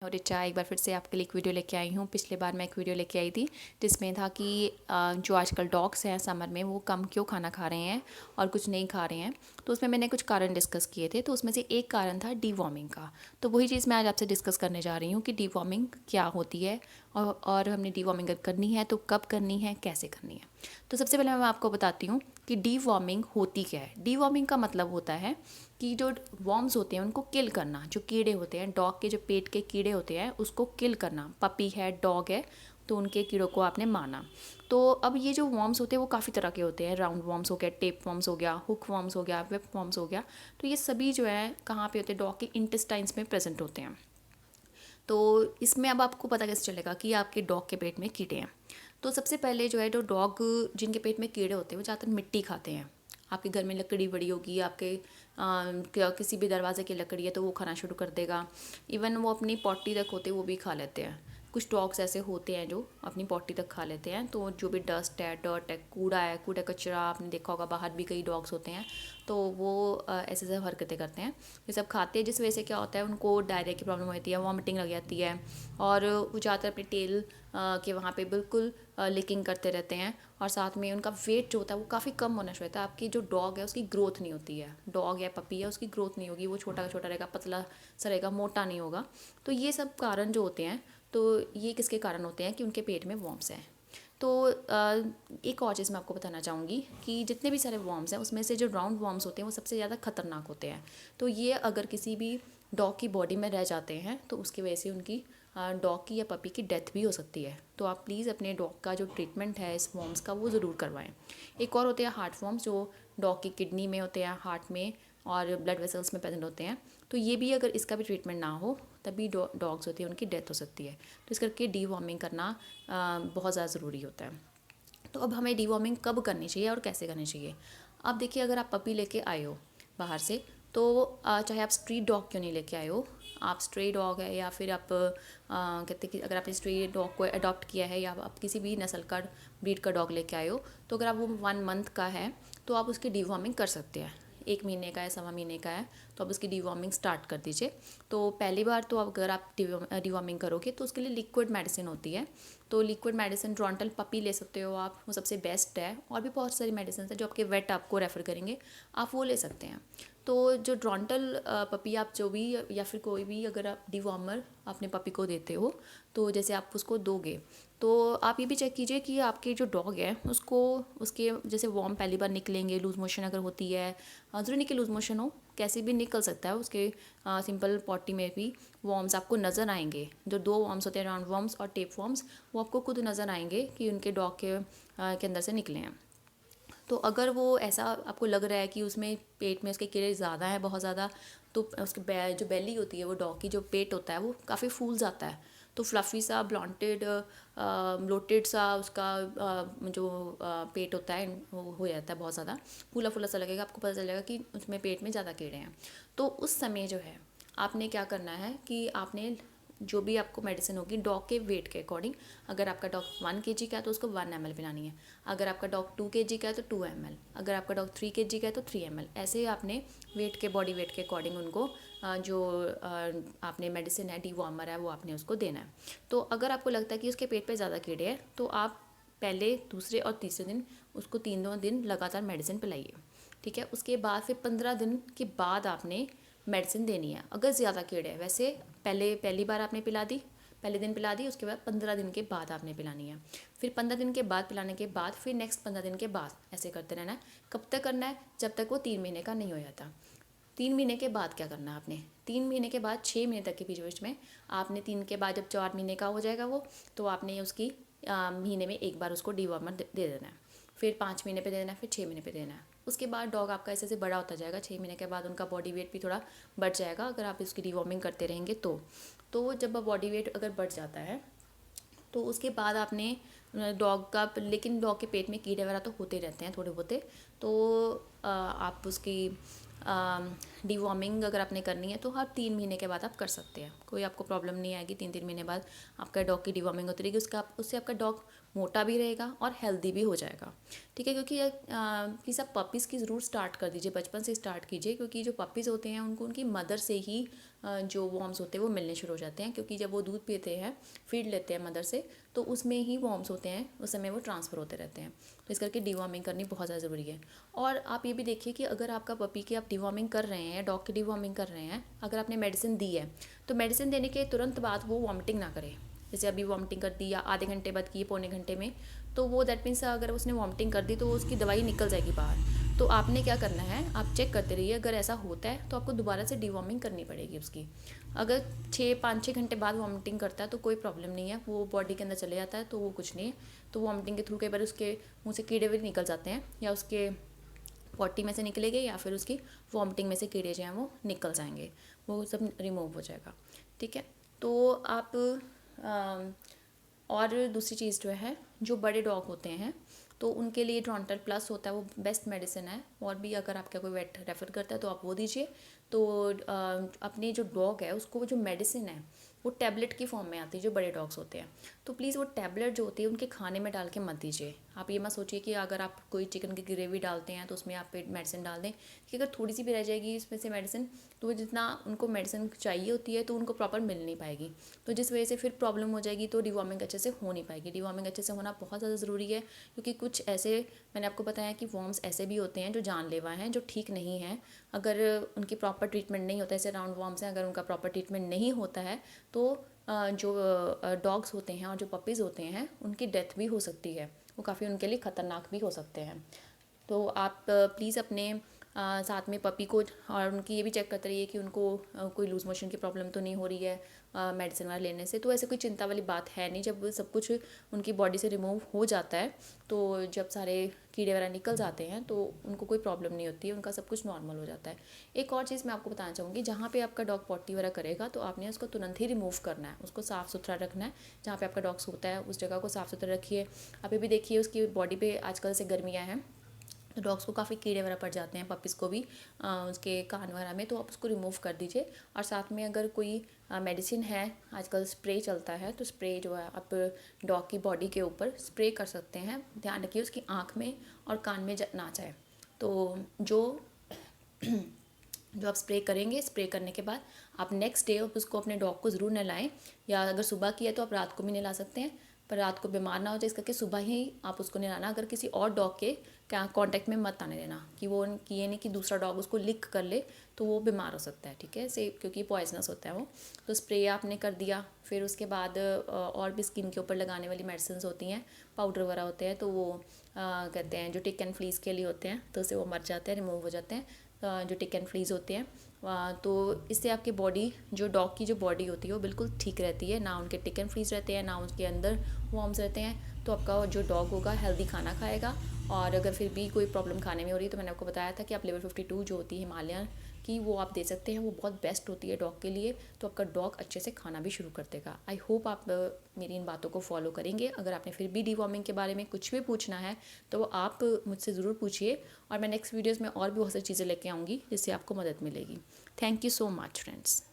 और रिचा एक बार फिर से आपके लिए एक वीडियो लेके आई हूँ। पिछले बार मैं एक वीडियो लेके आई थी जिसमें था कि जो आजकल डॉग्स हैं समर में वो कम क्यों खाना खा रहे हैं और कुछ नहीं खा रहे हैं। तो उसमें मैंने कुछ कारण डिस्कस किए थे, तो उसमें से एक कारण था डीवॉर्मिंग का। तो वही चीज़ मैं आज आपसे डिस्कस करने जा रही हूँ कि डीवॉर्मिंग क्या होती है और हमने डीवॉर्मिंग अगर करनी है तो कब करनी है, कैसे करनी है। तो सबसे पहले मैं आपको बताती हूँ कि डीवॉर्मिंग होती क्या है। डीवॉर्मिंग का मतलब होता है कि जो वॉर्म्स होते हैं उनको किल करना, जो कीड़े होते हैं डॉग के, जो पेट के कीड़े होते हैं उसको किल करना। पपी है, डॉग है, तो उनके कीड़ों को आपने मारना। तो अब ये जो वॉर्म्स होते हैं वो काफ़ी तरह के होते हैं। राउंड वॉर्म्स हो गया, टेप वॉर्म्स हो गया, हुक वॉर्म्स हो गया, वेब वॉर्म्स हो गया। तो ये सभी जो है कहाँ पे होते हैं, डॉग के इंटेस्टाइन्स में प्रेजेंट होते हैं। तो इसमें अब आपको पता कैसे चलेगा कि आपके डॉग के पेट में कीड़े हैं। तो सबसे पहले जो है, जो डॉग जिनके पेट में कीड़े होते हैं वो ज़्यादातर मिट्टी खाते हैं। आपके घर में लकड़ी बड़ी होगी, आपके किसी भी दरवाजे की लकड़ी है तो वो खाना शुरू कर देगा। इवन वो अपनी पॉटी तक होते हैं वो भी खा लेते हैं। कुछ डॉग्स ऐसे होते हैं जो अपनी पॉटी तक खा लेते हैं। तो जो भी डस्ट है, डर्ट है, कूड़ा कचरा आपने देखा होगा, बाहर भी कई डॉग्स होते हैं तो वो ऐसे सब हरकतें करते हैं, ये सब खाते हैं। जिस वजह से क्या होता है, उनको डायरिया की प्रॉब्लम होती है, वॉमिटिंग लग जाती है और वो ज़्यादातर अपने टेल के वहाँ पे बिल्कुल लिकिंग करते रहते हैं। और साथ में उनका वेट जो होता है वो काफ़ी कम होना शुरू होता है। आपकी जो डॉग है उसकी ग्रोथ नहीं होती है, डॉग या पपी है उसकी ग्रोथ नहीं होगी, वो छोटा छोटा रहेगा, पतला सा रहेगा, मोटा नहीं होगा। तो ये सब कारण जो होते हैं, तो ये किसके कारण होते हैं कि उनके पेट में वॉर्म्स हैं। तो एक और चीज़ मैं आपको बताना चाहूँगी कि जितने भी सारे वॉर्म्स हैं उसमें से जो राउंड वॉर्म्स होते हैं वो सबसे ज़्यादा खतरनाक होते हैं। तो ये अगर किसी भी डॉग की बॉडी में रह जाते हैं तो उसकी वजह से उनकी डॉग की या पपी की डेथ भी हो सकती है। तो आप प्लीज़ अपने डॉग का जो ट्रीटमेंट है इस वॉर्म्स का वो ज़रूर करवाएं। एक और होते हैं हार्ट वॉर्म्स, जो डॉग की किडनी में होते हैं, हार्ट में और ब्लड वेसल्स में प्रेजेंट होते हैं। तो ये भी अगर इसका भी ट्रीटमेंट ना हो तभी डॉग्स होती है उनकी डेथ हो सकती है। तो इस करके डीवॉर्मिंग करना बहुत ज़्यादा ज़रूरी होता है। तो अब हमें डीवॉर्मिंग कब करनी चाहिए और कैसे करनी चाहिए। अब देखिए, अगर आप पपी लेके आए हो बाहर से, तो चाहे आप स्ट्रीट डॉग क्यों नहीं लेके आए हो, आप स्ट्रे डॉग है या फिर आप कहते कि अगर आपने स्ट्रे डॉग को अडॉप्ट किया है या आप किसी भी नस्ल का ब्रीड का डॉग लेके आए हो, तो अगर आप वो 1 मंथ का है तो आप उसकी डीवॉर्मिंग कर सकते हैं। 1 महीने का है, 1.25 महीने का है, तो आप उसकी डीवॉर्मिंग स्टार्ट कर दीजिए। तो पहली बार तो अगर आप डीवॉर्मिंग करोगे तो उसके लिए लिक्विड मेडिसिन होती है। तो लिक्विड मेडिसिन ड्रॉन्टल पपी ले सकते हो आप, वो सबसे बेस्ट है। और भी बहुत सारी मेडिसिन है जो आपके वेट आपको रेफ़र करेंगे, आप वो ले सकते हैं। तो जो ड्रॉन्टल पपी आप जो भी या फिर कोई भी अगर आप डिवॉर्मर अपने पपी को देते हो, तो जैसे आप उसको दोगे तो आप ये भी चेक कीजिए कि आपके जो डॉग है उसको उसके जैसे वॉर्म पहली बार निकलेंगे, लूज़ मोशन अगर होती है, ज़रूरी नहीं कि लूज़ मोशन हो, कैसे भी निकल सकता है उसके सिंपल पॉटी में भी वॉर्म्स आपको नज़र आएंगे। जो 2 वॉर्म्स होते हैं, राउंड वॉर्म्स और टेप वॉर्म्स, वो आपको खुद नज़र आएंगे कि उनके डॉग के अंदर से निकले हैं। तो अगर वो ऐसा आपको लग रहा है कि उसमें पेट में उसके कीड़े ज़्यादा हैं, बहुत ज़्यादा, तो उसके जो बेली होती है, वो डॉग की जो पेट होता है वो काफ़ी फूल जाता है। तो फ्लफ़ी सा ब्लॉन्टेड ब्लोटेड सा उसका जो पेट होता है वो हो जाता है, बहुत ज़्यादा फूला फूला सा लगेगा, आपको पता चलेगा कि उसमें पेट में ज़्यादा कीड़े हैं। तो उस समय जो है आपने क्या करना है कि आपने जो भी आपको मेडिसिन होगी डॉग के वेट के अकॉर्डिंग, अगर आपका डॉग 1 kg का है तो उसको 1 ml पिलानी है, अगर आपका डॉग 2 kg का है तो 2 ml, अगर आपका डॉग 3 kg का है तो 3 ml। ऐसे ही आपने वेट के, बॉडी वेट के अकॉर्डिंग उनको जो आपने मेडिसिन है, डीवॉर्मर है, वो आपने उसको देना है। तो अगर आपको लगता है कि उसके पेट पे ज़्यादा कीड़े हैं तो आप पहले, दूसरे और तीसरे दिन उसको 3 दिन लगातार मेडिसिन पिलाइए। ठीक है, उसके बाद फिर 15 दिन के बाद आपने मेडिसिन देनी है अगर ज़्यादा कीड़े हैं। वैसे पहली बार आपने पिला दी, पहले दिन पिला दी, उसके बाद 15 दिन के बाद आपने पिलानी है। फिर 15 दिन के बाद पिलाने के बाद फिर नेक्स्ट 15 दिन के बाद ऐसे करते रहना है। कब तक करना है, जब तक वो 3 महीने का नहीं हो जाता। 3 महीने के बाद क्या करना है आपने, 3 महीने के बाद 6 महीने तक के बीच में आपने, 3 के बाद जब 4 महीने का हो जाएगा वो, तो आपने उसकी महीने में एक बार उसको डीवॉर्मर दे देना है। फिर 5 महीने पे देना है, फिर 6 महीने पे देना है। उसके बाद डॉग आपका ऐसे ऐसे बड़ा होता जाएगा। 6 महीने के बाद उनका बॉडी वेट भी थोड़ा बढ़ जाएगा अगर आप इसकी डीवॉर्मिंग करते रहेंगे तो जब बॉडी वेट अगर बढ़ जाता है तो उसके बाद आपने डॉग का, लेकिन डॉग के पेट में कीड़े वगैरह तो होते रहते हैं थोड़े बहुते, तो आप उसकी डीवॉर्मिंग अगर आपने करनी है तो हर 3 महीने के बाद आप कर सकते हैं। कोई आपको प्रॉब्लम नहीं आएगी, 3 3 महीने बाद आपका डॉग की डीवॉर्मिंग होती रहेगी। उससे आपका डॉग मोटा भी रहेगा और हेल्दी भी हो जाएगा। ठीक है, क्योंकि प्लीज़ आप पपीज़ की ज़रूर स्टार्ट कर दीजिए, बचपन से स्टार्ट कीजिए, क्योंकि जो पपीज़ होते हैं उनको उनकी मदर से ही जो वॉर्म्स होते हैं वो मिलने शुरू हो जाते हैं, क्योंकि जब वो दूध पीते हैं, फीड लेते हैं मदर से, तो उसमें ही वॉर्म्स होते हैं, उस समय वो ट्रांसफ़र होते रहते हैं। तो इस करके डिवॉर्मिंग करनी बहुत ज़्यादा ज़रूरी है। और आप ये भी देखिए कि अगर आपका पपी की आप डिवॉर्मिंग कर रहे हैं, डॉग की डिवॉर्मिंग कर रहे हैं, अगर आपने मेडिसिन दी है तो मेडिसिन देने के तुरंत बाद वो वॉमिटिंग ना करे। जैसे अभी वॉमिटिंग कर दी या आधे घंटे बाद की, पौने घंटे में, तो वो दैट मीन्स अगर उसने वॉमिटिंग कर दी तो उसकी दवाई निकल जाएगी बाहर। तो आपने क्या करना है, आप चेक करते रहिए, अगर ऐसा होता है तो आपको दोबारा से डिवॉर्मिंग करनी पड़ेगी उसकी। अगर 5-6 घंटे बाद वॉमिटिंग करता है तो कोई प्रॉब्लम नहीं है, वो बॉडी के अंदर चले जाता है, तो वो कुछ नहीं है। तो वॉमिटिंग के थ्रू कई बार उसके मुँह से कीड़े भी निकल जाते हैं, या उसके पॉटी में से निकलेंगे, या फिर उसकी वॉमिटिंग में से कीड़े जो हैं वो निकल जाएंगे, वो सब रिमूव हो जाएगा। ठीक है, तो आप और दूसरी चीज़ जो है, जो बड़े डॉग होते हैं तो उनके लिए ट्रॉन्टल प्लस होता है, वो बेस्ट मेडिसिन है। और भी अगर आपका कोई वेट रेफ़र करता है तो आप वो दीजिए। तो अपने जो डॉग है उसको वो जो मेडिसिन है वो टैबलेट की फॉर्म में आती है, जो बड़े डॉग्स होते हैं। तो प्लीज़ वो टैबलेट जो होती है उनके खाने में डाल के मत दीजिए। आप ये मत सोचिए कि अगर आप कोई चिकन की ग्रेवी डालते हैं तो उसमें आप मेडिसिन डाल दें, कि अगर थोड़ी सी भी रह जाएगी इसमें से मेडिसिन, तो जितना उनको मेडिसिन चाहिए होती है तो उनको प्रॉपर मिल नहीं पाएगी, तो जिस वजह से फिर प्रॉब्लम हो जाएगी, तो डिवॉर्मिंग अच्छे से हो नहीं पाएगी। डिवॉर्मिंग अच्छे से होना बहुत ज़्यादा ज़रूरी है, क्योंकि कुछ ऐसे, मैंने आपको बताया कि वॉर्म्स ऐसे भी होते हैं जो जानलेवा हैं, जो ठीक नहीं हैं। अगर उनकी प्रॉपर ट्रीटमेंट नहीं होता है, जैसे राउंड वॉर्म्स हैं, अगर उनका प्रॉपर ट्रीटमेंट नहीं होता है तो जो डॉग्स होते हैं और जो पपीज़ होते हैं उनकी डेथ भी हो सकती है, वो काफ़ी उनके लिए ख़तरनाक भी हो सकते हैं। तो आप प्लीज़ अपने साथ में पपी को और उनकी ये भी चेक करते रहिए कि उनको कोई लूज़ मोशन की प्रॉब्लम तो नहीं हो रही है मेडिसिन वगैरह लेने से। तो ऐसे कोई चिंता वाली बात है नहीं, जब सब कुछ उनकी बॉडी से रिमूव हो जाता है, तो जब सारे कीड़े वगैरह निकल जाते हैं तो उनको कोई प्रॉब्लम नहीं होती है, उनका सब कुछ नॉर्मल हो जाता है। एक और चीज़ मैं आपको बताना चाहूँगी, जहाँ पे आपका डॉग पॉटी वगैरह करेगा तो आपने उसको तुरंत ही रिमूव करना है, उसको साफ़ सुथरा रखना है। जहाँ पे आपका डॉग सोता है उस जगह को साफ़ सुथरा रखिए। अभी भी देखिए उसकी बॉडी पे आजकल से गर्मियाँ हैं, तो डॉग्स को काफ़ी कीड़े वगैरह पड़ जाते हैं, पपीज़ को भी उसके कान वगैरह में, तो आप उसको रिमूव कर दीजिए। और साथ में अगर कोई मेडिसिन है, आजकल स्प्रे चलता है, तो स्प्रे जो है आप डॉग की बॉडी के ऊपर स्प्रे कर सकते हैं। ध्यान रखिए उसकी आँख में और कान में ना जाए। तो जो आप स्प्रे करेंगे, स्प्रे करने के बाद आप नेक्स्ट डे आप उसको, अपने डॉग को ज़रूर नहलाएं, या अगर सुबह किया तो आप रात को भी नहला सकते हैं, पर रात को बीमार ना हो जाए इस करके सुबह ही आप उसको नहलाना। अगर किसी और डॉग के कांटेक्ट में मत आने देना, कि वो कि ये नहीं कि दूसरा डॉग उसको लिक कर ले तो वो बीमार हो सकता है। ठीक है, से क्योंकि पॉइजनस होता है वो। तो स्प्रे आपने कर दिया, फिर उसके बाद और भी स्किन के ऊपर लगाने वाली मेडिसिन होती हैं, पाउडर वगैरह होते हैं, तो वो कहते हैं जो टिक एंड फ्लीज के लिए होते हैं, तो उससे वो मर जाते हैं, रिमूव हो जाते हैं, जो टिक एंड फ्लीज होते हैं। तो इससे आपकी बॉडी, जो डॉग की जो बॉडी होती है वो बिल्कुल ठीक रहती है, ना उनके टिक एंड फ्लीज रहते हैं, ना उनके अंदर वॉर्म्स रहते हैं। तो आपका जो डॉग होगा हेल्दी खाना खाएगा। और अगर फिर भी कोई प्रॉब्लम खाने में हो रही है तो मैंने आपको बताया था कि आप लेवल 52 जो होती है हिमालयन की, वो आप दे सकते हैं, वो बहुत बेस्ट होती है डॉग के लिए। तो आपका डॉग अच्छे से खाना भी शुरू कर देगा। आई होप आप मेरी इन बातों को फॉलो करेंगे। अगर आपने फिर भी डिवॉर्मिंग के बारे में कुछ भी पूछना है तो आप मुझसे ज़रूर पूछिए, और मैं नेक्स्ट वीडियोज़ में और भी बहुत सारी चीज़ें लेके आऊँगी जिससे आपको मदद मिलेगी। Thank you so much friends.